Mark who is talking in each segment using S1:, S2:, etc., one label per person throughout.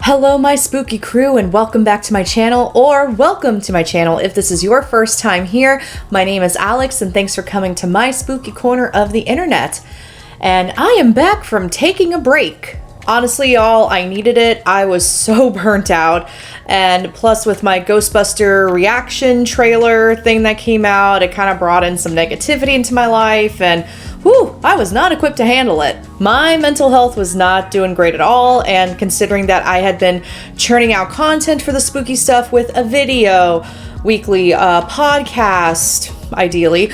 S1: Hello my spooky crew and welcome back to my channel, or welcome to my channel if this is your first time here. My name is Alex and thanks for coming to my spooky corner of the internet. And I am back from taking a break. Honestly, y'all, I needed it. I was so burnt out. And plus with my Ghostbuster reaction trailer thing that came out, it kind of brought in some negativity into my life and whew, I was not equipped to handle it. My mental health was not doing great at all, and considering that I had been churning out content for the spooky stuff with a video, weekly podcast, ideally,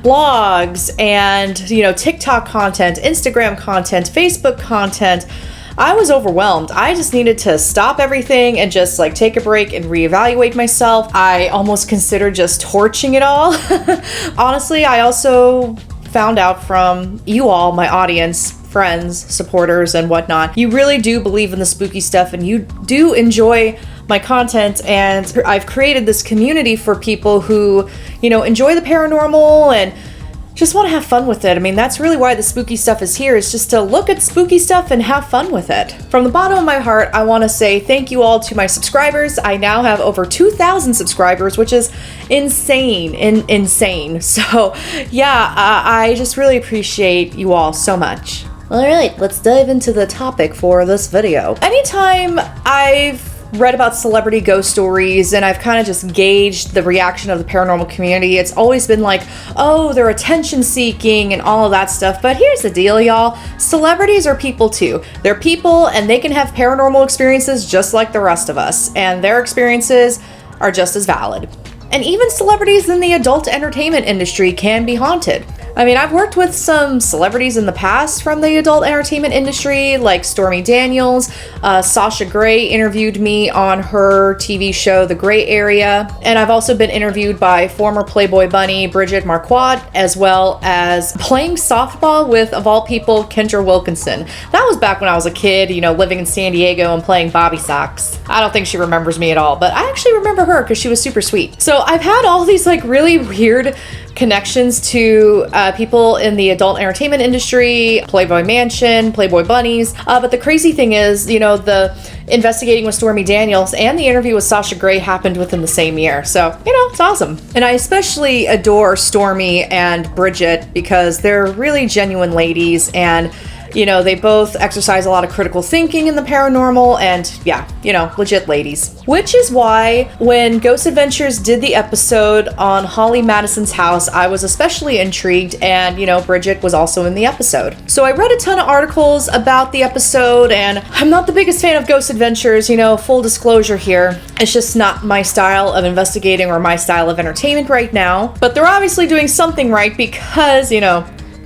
S1: blogs, and TikTok content, Instagram content, Facebook content, I was overwhelmed. I just needed to stop everything and just take a break and reevaluate myself. I almost considered just torching it all. Honestly, I also found out from you all, my audience, friends, supporters, and whatnot, you really do believe in the spooky stuff and you do enjoy my content, and I've created this community for people who, enjoy the paranormal and just want to have fun with it. I mean, that's really why the spooky stuff is here, is just to look at spooky stuff and have fun with it. From the bottom of my heart, I want to say thank you all to my subscribers. I now have over 2,000 subscribers, which is insane. So yeah, I just really appreciate you all so much. All right, let's dive into the topic for this video. Anytime I've read about celebrity ghost stories and I've kind of just gauged the reaction of the paranormal community, it's always been like, oh, they're attention seeking and all of that stuff. But here's the deal, y'all. Celebrities are people too. They're people and they can have paranormal experiences just like the rest of us, and their experiences are just as valid. And even celebrities in the adult entertainment industry can be haunted. I mean, I've worked with some celebrities in the past from the adult entertainment industry, like Stormy Daniels. Sasha Grey interviewed me on her TV show, The Grey Area. And I've also been interviewed by former Playboy bunny Bridget Marquardt, as well as playing softball with, of all people, Kendra Wilkinson. That was back when I was a kid, living in San Diego and playing Bobby Sox. I don't think she remembers me at all, but I actually remember her because she was super sweet. So I've had all these really weird connections to people in the adult entertainment industry, Playboy Mansion, Playboy Bunnies. But the crazy thing is, the investigating with Stormy Daniels and the interview with Sasha Grey happened within the same year. So, it's awesome. And I especially adore Stormy and Bridget because they're really genuine ladies, and they both exercise a lot of critical thinking in the paranormal, and yeah, legit ladies. Which is why when Ghost Adventures did the episode on Holly Madison's house, I was especially intrigued, and Bridget was also in the episode. So I read a ton of articles about the episode, and I'm not the biggest fan of Ghost Adventures, full disclosure here. It's just not my style of investigating or my style of entertainment right now. But they're obviously doing something right because,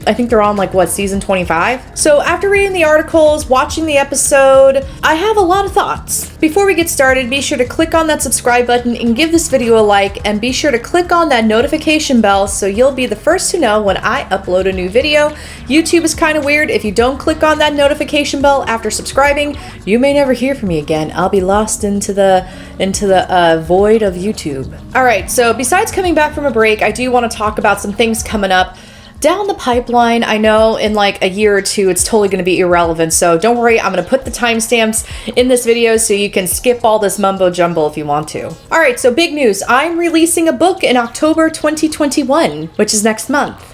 S1: I think they're on season 25. So after reading the articles, watching the episode, I have a lot of thoughts. Before we get started, be sure to click on that subscribe button and give this video a like, and be sure to click on that notification bell so you'll be the first to know when I upload a new video. YouTube is kind of weird. If you don't click on that notification bell after subscribing, you may never hear from me again. I'll be lost into the void of YouTube. All right, so besides coming back from a break, I do want to talk about some things coming up down the pipeline. I know in a year or two it's totally going to be irrelevant, so don't worry, I'm going to put the timestamps in this video so you can skip all this mumbo jumbo if you want to. Alright, so big news. I'm releasing a book in October 2021, which is next month.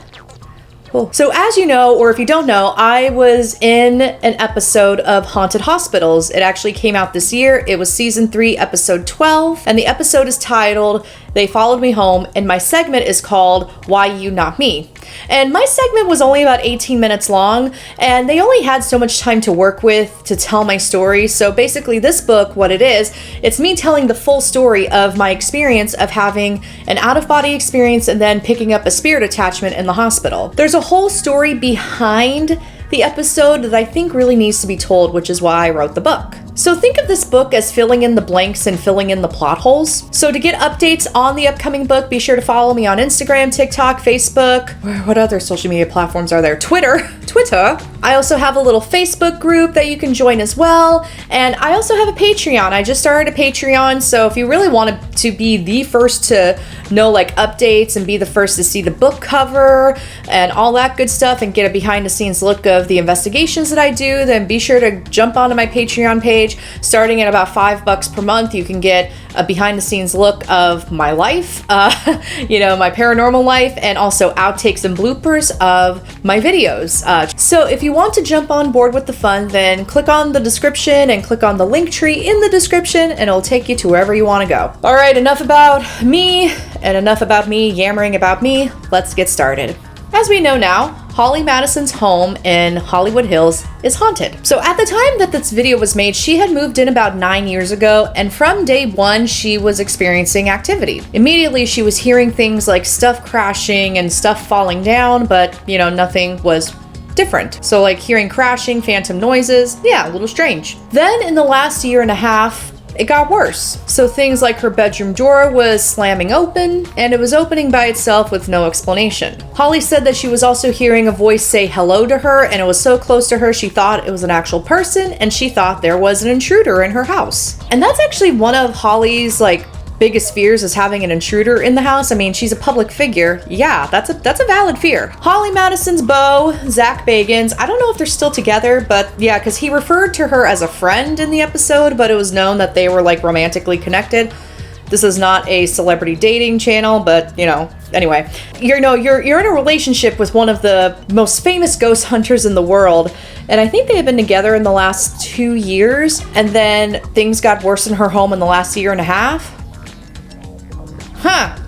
S1: Cool. So as you know, or if you don't know, I was in an episode of Haunted Hospitals. It actually came out this year. It was season 3, episode 12, and the episode is titled They Followed Me Home, and my segment is called Why You Not Me. And my segment was only about 18 minutes long, and they only had so much time to work with to tell my story. So basically this book, what it is, it's me telling the full story of my experience of having an out-of-body experience and then picking up a spirit attachment in the hospital. There's a whole story behind the episode that I think really needs to be told, which is why I wrote the book. So think of this book as filling in the blanks and filling in the plot holes. So to get updates on the upcoming book, be sure to follow me on Instagram, TikTok, Facebook, what other social media platforms are there? Twitter. I also have a little Facebook group that you can join as well. And I also have a Patreon. I just started a Patreon, so if you really want to to be the first to know like updates and be the first to see the book cover and all that good stuff and get a behind the scenes look of the investigations that I do, then be sure to jump onto my Patreon page. Starting at about $5 per month, you can get a behind the scenes look of my life, my paranormal life, and also outtakes and bloopers of my videos. So if you want to jump on board with the fun, then click on the description and click on the link tree in the description and it'll take you to wherever you want to go. All right, enough about me and enough about me yammering about me. Let's get started. As we know now, Holly Madison's home in Hollywood Hills is haunted. So at the time that this video was made, she had moved in about 9 years ago, and from day one, she was experiencing activity. Immediately, she was hearing things like stuff crashing and stuff falling down, but nothing was different. So like hearing crashing, phantom noises, yeah, a little strange. Then in the last year and a half, it got worse. So things like her bedroom door was slamming open, and it was opening by itself with no explanation. Holly said that she was also hearing a voice say hello to her, and it was so close to her she thought it was an actual person, and she thought there was an intruder in her house. And that's actually one of Holly's biggest fears, is having an intruder in the house. I mean, she's a public figure. Yeah, that's a valid fear. Holly Madison's beau, Zak Bagans, I don't know if they're still together, but yeah, because he referred to her as a friend in the episode, but it was known that they were romantically connected. This is not a celebrity dating channel, but anyway, you're in a relationship with one of the most famous ghost hunters in the world, and I think they have been together in the last 2 years, and then things got worse in her home in the last year and a half. Huh.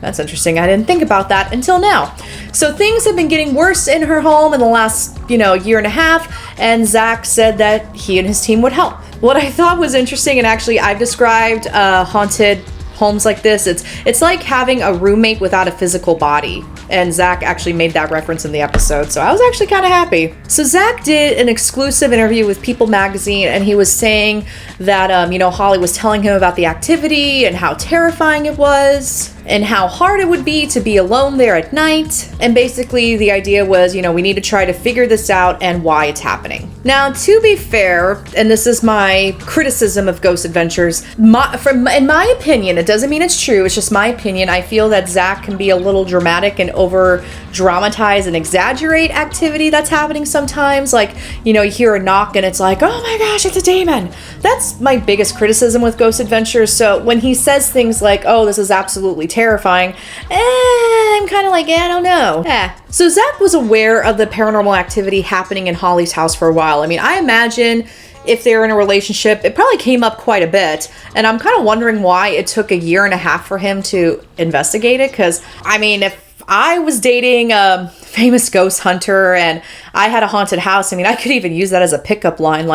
S1: That's interesting. I didn't think about that until now. So things have been getting worse in her home in the last, year and a half, and Zak said that he and his team would help. What I thought was interesting, and actually I've described haunted homes like this, it's like having a roommate without a physical body. And Zak actually made that reference in the episode, so I was actually kind of happy. So Zak did an exclusive interview with People magazine, and he was saying that, Holly was telling him about the activity and how terrifying it was and how hard it would be to be alone there at night. And basically the idea was, we need to try to figure this out and why it's happening. Now, to be fair, and this is my criticism of Ghost Adventures, in my opinion, it doesn't mean it's true, it's just my opinion, I feel that Zak can be a little dramatic and over dramatize and exaggerate activity that's happening sometimes. You hear a knock and it's like, oh my gosh, it's a demon. That's my biggest criticism with Ghost Adventures. So when he says things like, oh, this is absolutely terrifying, I'm kind of I don't know. So Zak was aware of the paranormal activity happening in Holly's house for a while. I mean, I imagine if they're in a relationship, it probably came up quite a bit. And I'm kind of wondering why it took a year and a half for him to investigate it. Because, I mean, if I was dating a famous ghost hunter and I had a haunted house, I mean, I could even use that as a pickup line,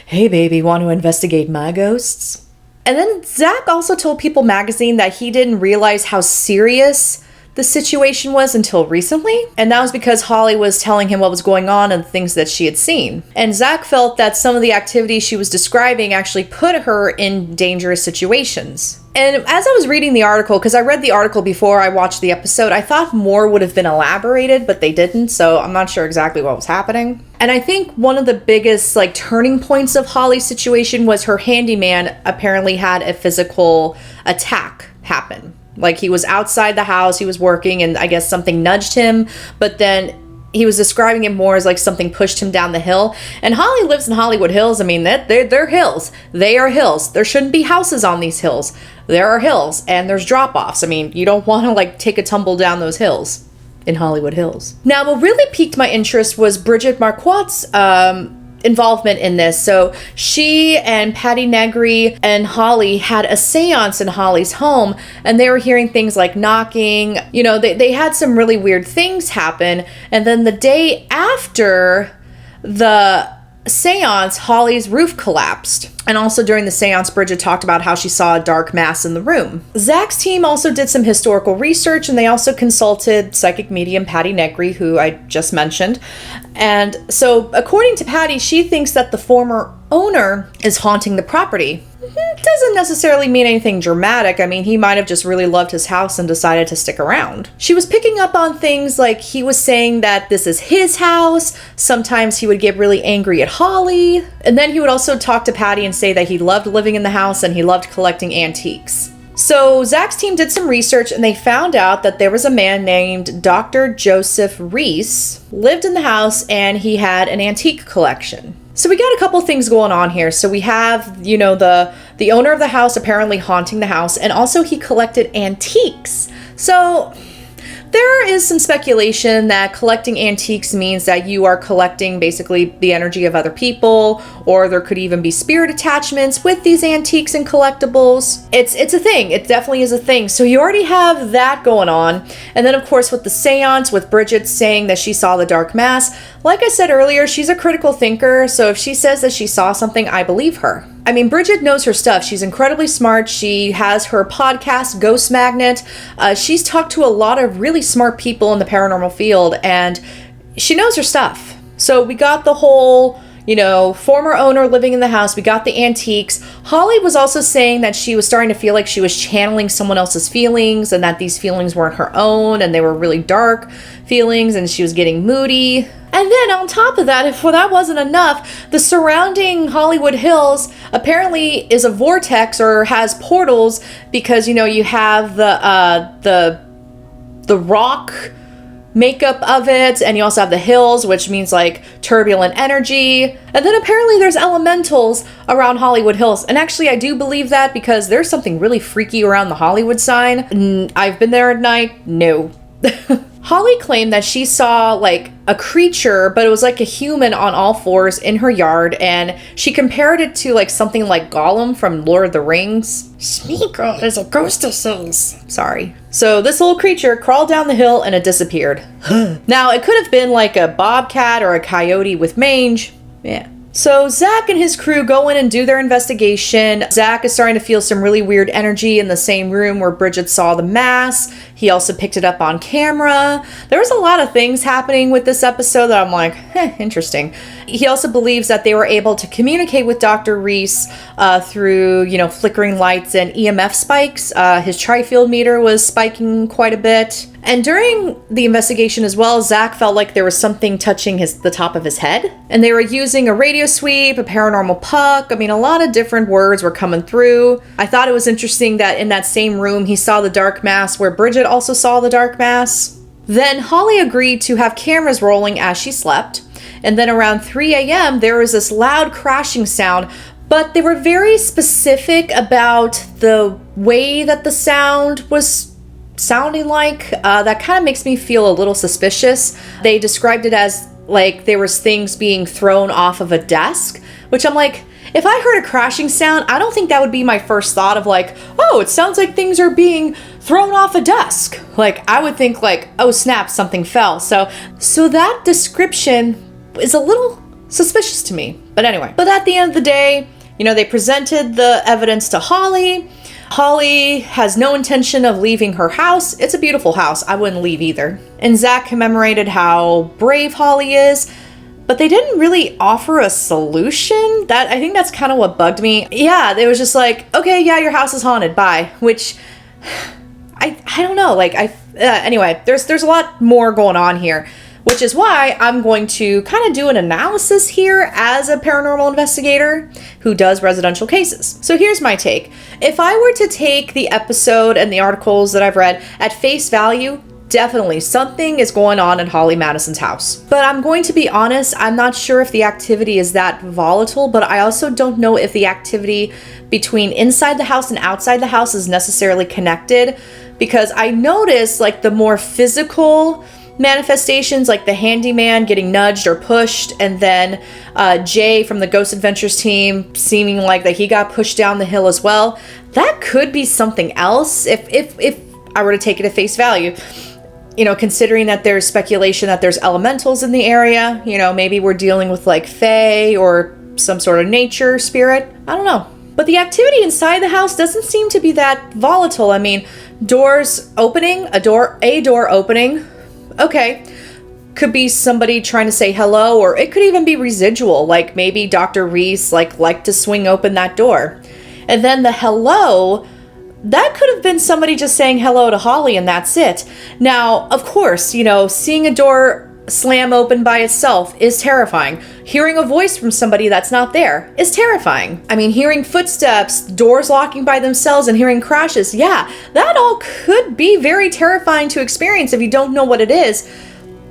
S1: hey baby, want to investigate my ghosts? And then Zak also told People magazine that he didn't realize how serious the situation was until recently, and that was because Holly was telling him what was going on and things that she had seen. And Zak felt that some of the activities she was describing actually put her in dangerous situations. And as I was reading the article, because I read the article before I watched the episode, I thought more would have been elaborated, but they didn't, so I'm not sure exactly what was happening. And I think one of the biggest turning points of Holly's situation was her handyman apparently had a physical attack happen. He was outside the house, he was working, and I guess something nudged him, but then he was describing it more as something pushed him down the hill. And Holly lives in Hollywood Hills. I mean, they're hills. They are hills. There shouldn't be houses on these hills. There are hills, and there's drop-offs. I mean, you don't want to take a tumble down those hills in Hollywood Hills. Now, what really piqued my interest was Bridget Marquardt's involvement in this. So she and Patty Negri and Holly had a seance in Holly's home, and they were hearing things like knocking. They had some really weird things happen. And then the day after the seance, Holly's roof collapsed. And also during the seance, Bridget talked about how she saw a dark mass in the room. Zak's team also did some historical research, and they also consulted psychic medium Patty Negri, who I just mentioned. And so according to Patty, she thinks that the former owner is haunting the property. Doesn't necessarily mean anything dramatic. I mean, he might have just really loved his house and decided to stick around. She was picking up on things like he was saying that this is his house. Sometimes he would get really angry at Holly. And then he would also talk to Patty and say that he loved living in the house and he loved collecting antiques. So Zak's team did some research and they found out that there was a man named Dr. Joseph Reese lived in the house and he had an antique collection. So we got a couple things going on here. So we have, the owner of the house apparently haunting the house, and also he collected antiques. So there is some speculation that collecting antiques means that you are collecting basically the energy of other people, or there could even be spirit attachments with these antiques and collectibles. It's a thing. It definitely is a thing. So you already have that going on. And then of course with the seance, with Bridget saying that she saw the dark mass, like I said earlier, she's a critical thinker. So if she says that she saw something, I believe her. I mean, Bridget knows her stuff. She's incredibly smart. She has her podcast, Ghost Magnet. She's talked to a lot of really smart people in the paranormal field, and she knows her stuff. So we got the whole, former owner living in the house. We got the antiques. Holly was also saying that she was starting to feel like she was channeling someone else's feelings, and that these feelings weren't her own, and they were really dark feelings, and she was getting moody. And then on top of that, if that wasn't enough, the surrounding Hollywood Hills apparently is a vortex or has portals because, you have the rock makeup of it, and you also have the hills, which means like turbulent energy. And then apparently there's elementals around Hollywood Hills. And actually I do believe that because there's something really freaky around the Hollywood sign. I've been there at night. No. Holly claimed that she saw like a creature, but it was like a human on all fours in her yard, and she compared it to like something like Gollum from Lord of the Rings. Smeagol is a ghost of souls. Sorry. So this little creature crawled down the hill and it disappeared. Now it could have been like a bobcat or a coyote with mange. Yeah. So Zak and his crew go in and do their investigation. Zak is starting to feel some really weird energy in the same room where Bridget saw the mass. He also picked it up on camera. There was a lot of things happening with this episode that I'm like, interesting. He also believes that they were able to communicate with Dr. Reese through, flickering lights and EMF spikes. His tri-field meter was spiking quite a bit. And during the investigation as well, Zak felt like there was something touching the top of his head. And they were using a radio sweep, a paranormal puck. I mean, a lot of different words were coming through. I thought it was interesting that in that same room, he saw the dark mass where Bridget also saw the dark mass. Then Holly agreed to have cameras rolling as she slept. And then around 3 a.m., there was this loud crashing sound, but they were very specific about the way that the sound was sounding like. That kind of makes me feel a little suspicious. They described it as like there was things being thrown off of a desk, which I'm like, if I heard a crashing sound, I don't think that would be my first thought of like, oh, it sounds like things are being thrown off a desk. Like I would think like, oh snap, something fell. So that description is a little suspicious to me. But anyway, but at the end of the day, they presented the evidence to Holly. Holly has no intention of leaving her house. It's a beautiful house. I wouldn't leave either. And Zak commemorated how brave Holly is, but they didn't really offer a solution. I think that's kind of what bugged me. Yeah, it was just like, okay, yeah, your house is haunted, bye. Which, I don't know. Anyway, there's a lot more going on here, which is why I'm going to kind of do an analysis here as a paranormal investigator who does residential cases. So here's my take. If I were to take the episode and the articles that I've read at face value, definitely something is going on in Holly Madison's house. But I'm going to be honest, I'm not sure if the activity is that volatile, but I also don't know if the activity between inside the house and outside the house is necessarily connected, because I notice like the more physical manifestations, like the handyman getting nudged or pushed, and then Jay from the Ghost Adventures team seeming like that he got pushed down the hill as well. That could be something else if I were to take it at face value. Considering that there's speculation that there's elementals in the area, maybe we're dealing with like fae or some sort of nature spirit. I don't know. But the activity inside the house doesn't seem to be that volatile. I mean, doors opening, a door opening. Okay, could be somebody trying to say hello, or it could even be residual, like maybe Dr. Reese liked to swing open that door. And then the hello, that could have been somebody just saying hello to Holly and that's it. Now, of course, seeing a door slam open by itself is terrifying. Hearing a voice from somebody that's not there is terrifying. I mean, hearing footsteps, doors locking by themselves, and hearing crashes, yeah, that all could be very terrifying to experience if you don't know what it is.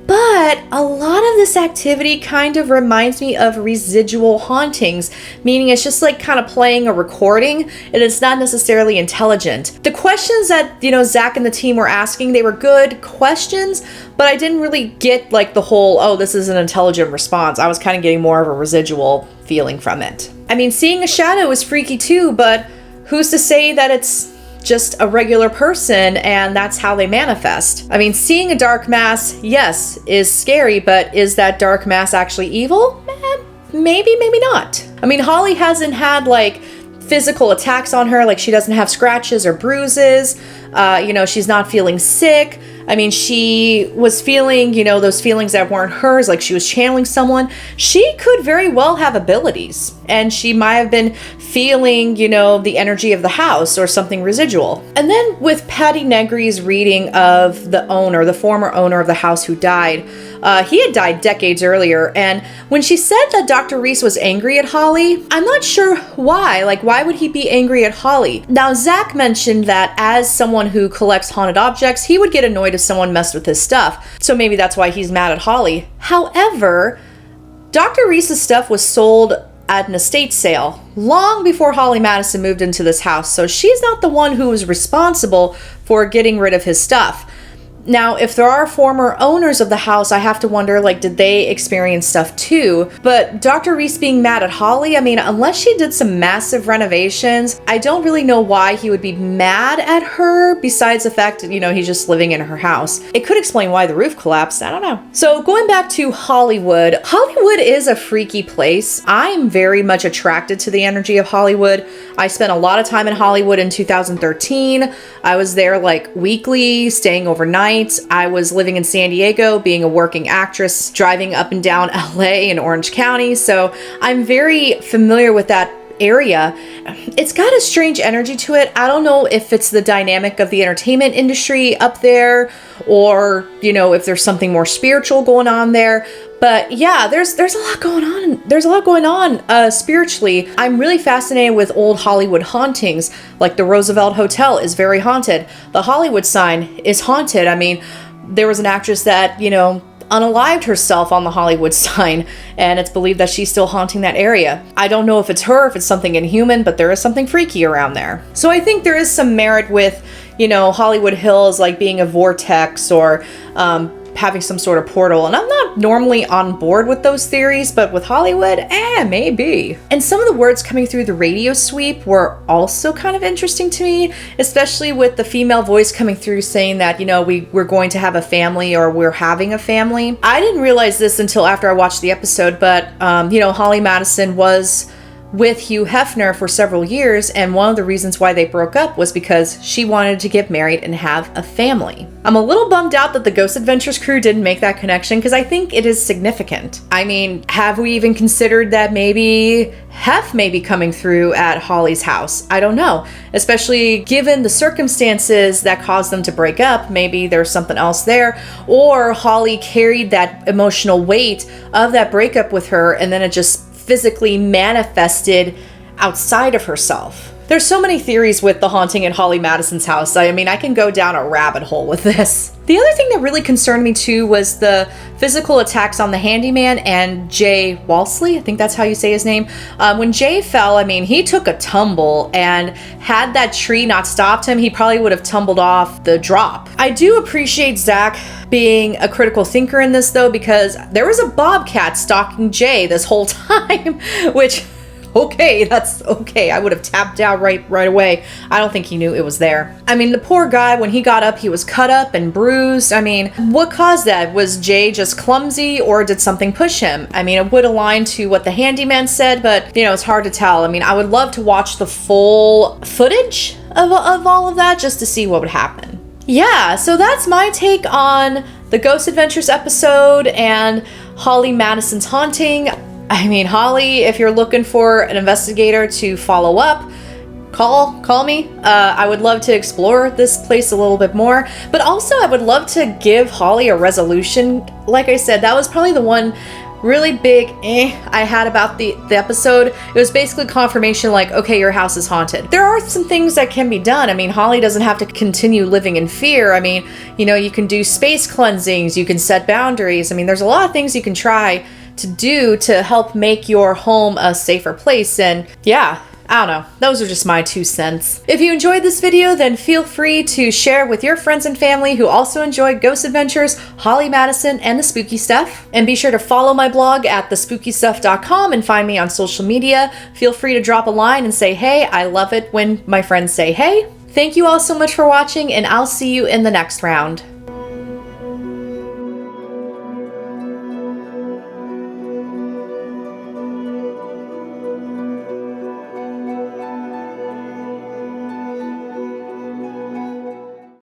S1: But a lot of this activity kind of reminds me of residual hauntings, meaning it's just like kind of playing a recording and it's not necessarily intelligent. The questions that, Zak and the team were asking, they were good questions, but I didn't really get like the whole, oh, this is an intelligent response. I was kind of getting more of a residual feeling from it. I mean, seeing a shadow is freaky too, but who's to say that it's just a regular person and that's how they manifest? I mean, seeing a dark mass, yes, is scary, but is that dark mass actually evil? Maybe, maybe not. I mean, Holly hasn't had like physical attacks on her, like she doesn't have scratches or bruises. She's not feeling sick. I mean, she was feeling, those feelings that weren't hers, like she was channeling someone. She could very well have abilities, and she might have been feeling, the energy of the house or something residual. And then with Patty Negri's reading of the former owner of the house who died, he had died decades earlier. And when she said that Dr. Reese was angry at Holly, I'm not sure why. Like, why would he be angry at Holly? Now, Zak mentioned that as someone who collects haunted objects, he would get annoyed if someone messed with his stuff. So maybe that's why he's mad at Holly. However, Dr. Reese's stuff was sold at an estate sale long before Holly Madison moved into this house. So she's not the one who was responsible for getting rid of his stuff. Now, if there are former owners of the house, I have to wonder, like, did they experience stuff too? But Dr. Reese being mad at Holly, I mean, unless she did some massive renovations, I don't really know why he would be mad at her, besides the fact that, he's just living in her house. It could explain why the roof collapsed, I don't know. So going back to Hollywood, Hollywood is a freaky place. I'm very much attracted to the energy of Hollywood. I spent a lot of time in Hollywood in 2013. I was there like weekly, staying overnight. I was living in San Diego, being a working actress, driving up and down LA and Orange County. So I'm very familiar with that area. It's got a strange energy to it. I don't know if it's the dynamic of the entertainment industry up there, or, if there's something more spiritual going on there. But yeah, there's a lot going on. There's a lot going on spiritually. I'm really fascinated with old Hollywood hauntings. Like the Roosevelt Hotel is very haunted. The Hollywood sign is haunted. I mean, there was an actress that, unalived herself on the Hollywood sign, and it's believed that she's still haunting that area. I don't know if it's her, if it's something inhuman, but there is something freaky around there. So I think there is some merit with, Hollywood Hills like being a vortex or having some sort of portal. And I'm not normally on board with those theories, but with Hollywood, maybe. And some of the words coming through the radio sweep were also kind of interesting to me, especially with the female voice coming through saying that, we're going to have a family, or we're having a family. I didn't realize this until after I watched the episode, but, Holly Madison was with Hugh Hefner for several years, and one of the reasons why they broke up was because she wanted to get married and have a family. I'm a little bummed out that the Ghost Adventures crew didn't make that connection, because I think it is significant. I mean, have we even considered that maybe Hef may be coming through at Holly's house? I don't know. Especially given the circumstances that caused them to break up, maybe there's something else there. Or Holly carried that emotional weight of that breakup with her, and then it just physically manifested outside of herself. There's so many theories with the haunting at Holly Madison's house. I mean, I can go down a rabbit hole with this. The other thing that really concerned me too was the physical attacks on the handyman and Jay Walsley. I think that's how you say his name. When Jay fell, I mean, he took a tumble, and had that tree not stopped him, he probably would have tumbled off the drop. I do appreciate Zak being a critical thinker in this though, because there was a bobcat stalking Jay this whole time, which, okay, that's okay. I would have tapped out right away. I don't think he knew it was there. I mean, the poor guy, when he got up, he was cut up and bruised. I mean, what caused that? Was Jay just clumsy, or did something push him? I mean, it would align to what the handyman said, but, it's hard to tell. I mean, I would love to watch the full footage of all of that just to see what would happen. Yeah, so that's my take on the Ghost Adventures episode and Holly Madison's haunting. I mean, Holly, if you're looking for an investigator to follow up, call me. I would love to explore this place a little bit more, but also I would love to give Holly a resolution. Like I said, that was probably the one really big I had about the episode. It was basically confirmation like, okay, your house is haunted. There are some things that can be done. I mean, Holly doesn't have to continue living in fear. I mean, you know, you can do space cleansings, you can set boundaries. I mean, there's a lot of things you can try to do to help make your home a safer place. And yeah, I don't know. Those are just my 2 cents. If you enjoyed this video, then feel free to share with your friends and family who also enjoy ghost adventures, Holly Madison, and the spooky stuff. And be sure to follow my blog at thespookystuff.com and find me on social media. Feel free to drop a line and say, hey, I love it when my friends say hey. Thank you all so much for watching, and I'll see you in the next round.